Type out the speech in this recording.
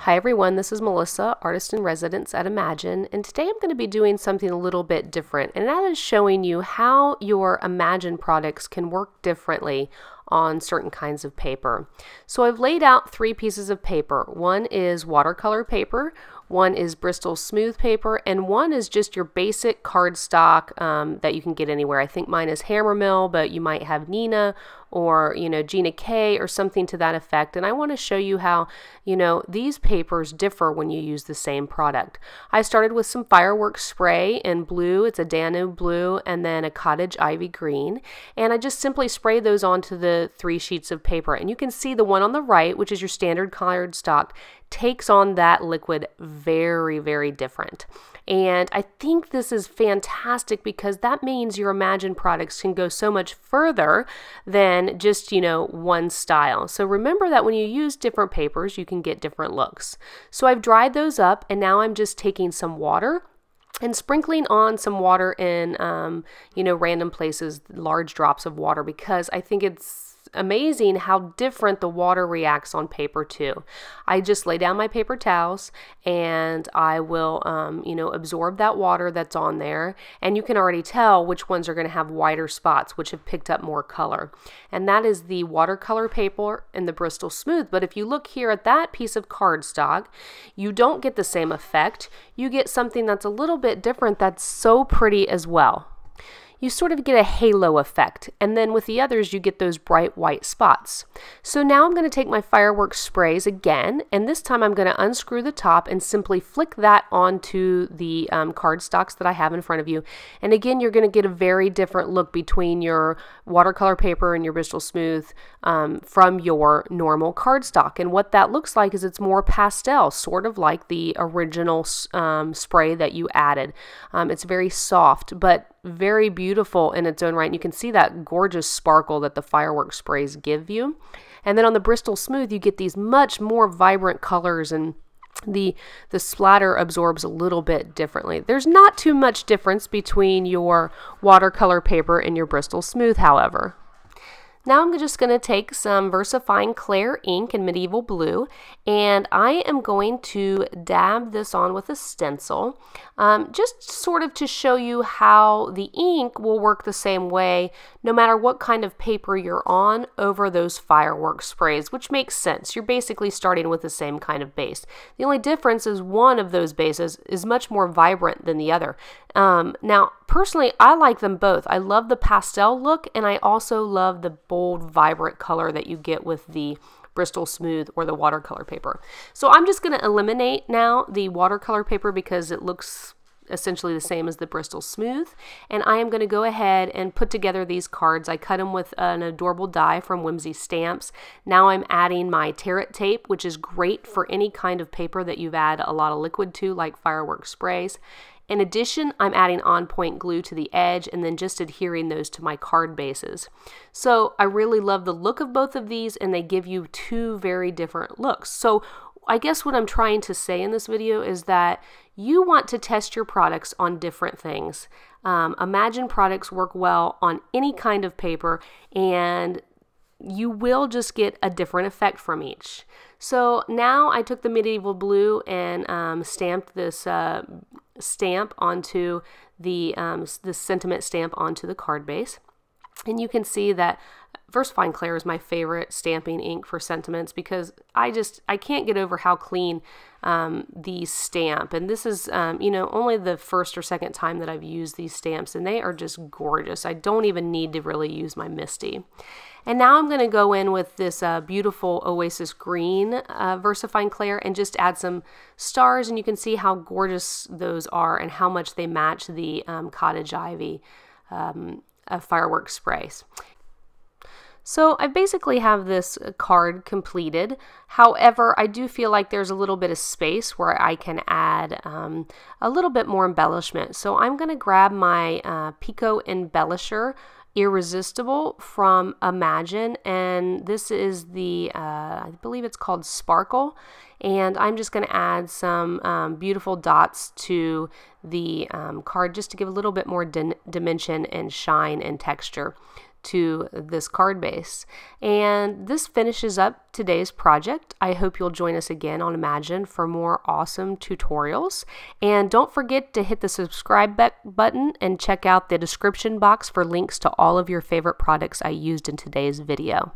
Hi everyone, this is Melissa, artist in residence at Imagine, and today I'm going to be doing something a little bit different, and that is showing you how your Imagine products can work differently on certain kinds of paper. So I've laid out 3 pieces of paper. One is watercolor paper, one is Bristol smooth paper, and one is just your basic cardstock that you can get anywhere. I think mine is Hammermill, but you might have Nina or Gina K or something to that effect. And I want to show you how these papers differ when you use the same product. I started with some fireworks spray in blue. It's a Danube blue and then a cottage ivy green, and I just simply spray those onto the 3 sheets of paper. And you can see the one on the right, which is your standard cardstock, takes on that liquid very, very different. And I think this is fantastic because that means your Imagine products can go so much further than just, one style. So remember that when you use different papers, you can get different looks. So I've dried those up, and now I'm just taking some water and sprinkling on some water in, random places, large drops of water, because I think it's amazing how different the water reacts on paper too. I just lay down my paper towels and I will, absorb that water that's on there, and you can already tell which ones are going to have wider spots, which have picked up more color. And that is the watercolor paper and the Bristol Smooth. But if you look here at that piece of cardstock, you don't get the same effect. You get something that's a little bit different that's so pretty as well. You sort of get a halo effect, and then with the others you get those bright white spots. So now I'm going to take my fireworks sprays again, and this time I'm going to unscrew the top and simply flick that onto the cardstocks that I have in front of you. And again, you're going to get a very different look between your watercolor paper and your Bristol Smooth from your normal cardstock. And what that looks like is it's more pastel, sort of like the original spray that you added. It's very soft, but very beautiful in its own right. And you can see that gorgeous sparkle that the fireworks sprays give you. And then on the Bristol Smooth, you get these much more vibrant colors, and the splatter absorbs a little bit differently. There's not too much difference between your watercolor paper and your Bristol Smooth, however. Now I'm just going to take some VersaFine Clair ink in Medieval Blue, and I am going to dab this on with a stencil, just sort of to show you how the ink will work the same way no matter what kind of paper you're on over those fireworks sprays, which makes sense. You're basically starting with the same kind of base. The only difference is one of those bases is much more vibrant than the other. Now, personally, I like them both. I love the pastel look, and I also love the bold, vibrant color that you get with the Bristol Smooth or the watercolor paper. So I'm just going to eliminate now the watercolor paper because it looks essentially the same as the Bristol Smooth, and I am going to go ahead and put together these cards. I cut them with an adorable die from Whimsy Stamps. Now I'm adding my tear it tape, which is great for any kind of paper that you've added a lot of liquid to, like fireworks sprays. In addition, I'm adding on-point glue to the edge and then just adhering those to my card bases. So I really love the look of both of these, and they give you 2 very different looks. So I guess what I'm trying to say in this video is that you want to test your products on different things. Imagine products work well on any kind of paper, and you will just get a different effect from each. So now I took the Medieval Blue and stamped this stamp onto the sentiment stamp onto the card base. And you can see that VersaFine Clair is my favorite stamping ink for sentiments because I can't get over how clean these stamp. And this is, only the first or second time that I've used these stamps, and they are just gorgeous. I don't even need to really use my Misty. And now I'm going to go in with this beautiful Oasis Green VersaFine Clair and just add some stars, and you can see how gorgeous those are and how much they match the Cottage Ivy fireworks sprays. So I basically have this card completed. However, I do feel like there's a little bit of space where I can add a little bit more embellishment. So I'm going to grab my Pico Embellisher Irresistible from Imagine, and this is the, I believe it's called Sparkle, and I'm just going to add some beautiful dots to the card just to give a little bit more dimension and shine and texture to this card base. And this finishes up today's project. I hope you'll join us again on Imagine for more awesome tutorials. And don't forget to hit the subscribe button and check out the description box for links to all of your favorite products I used in today's video.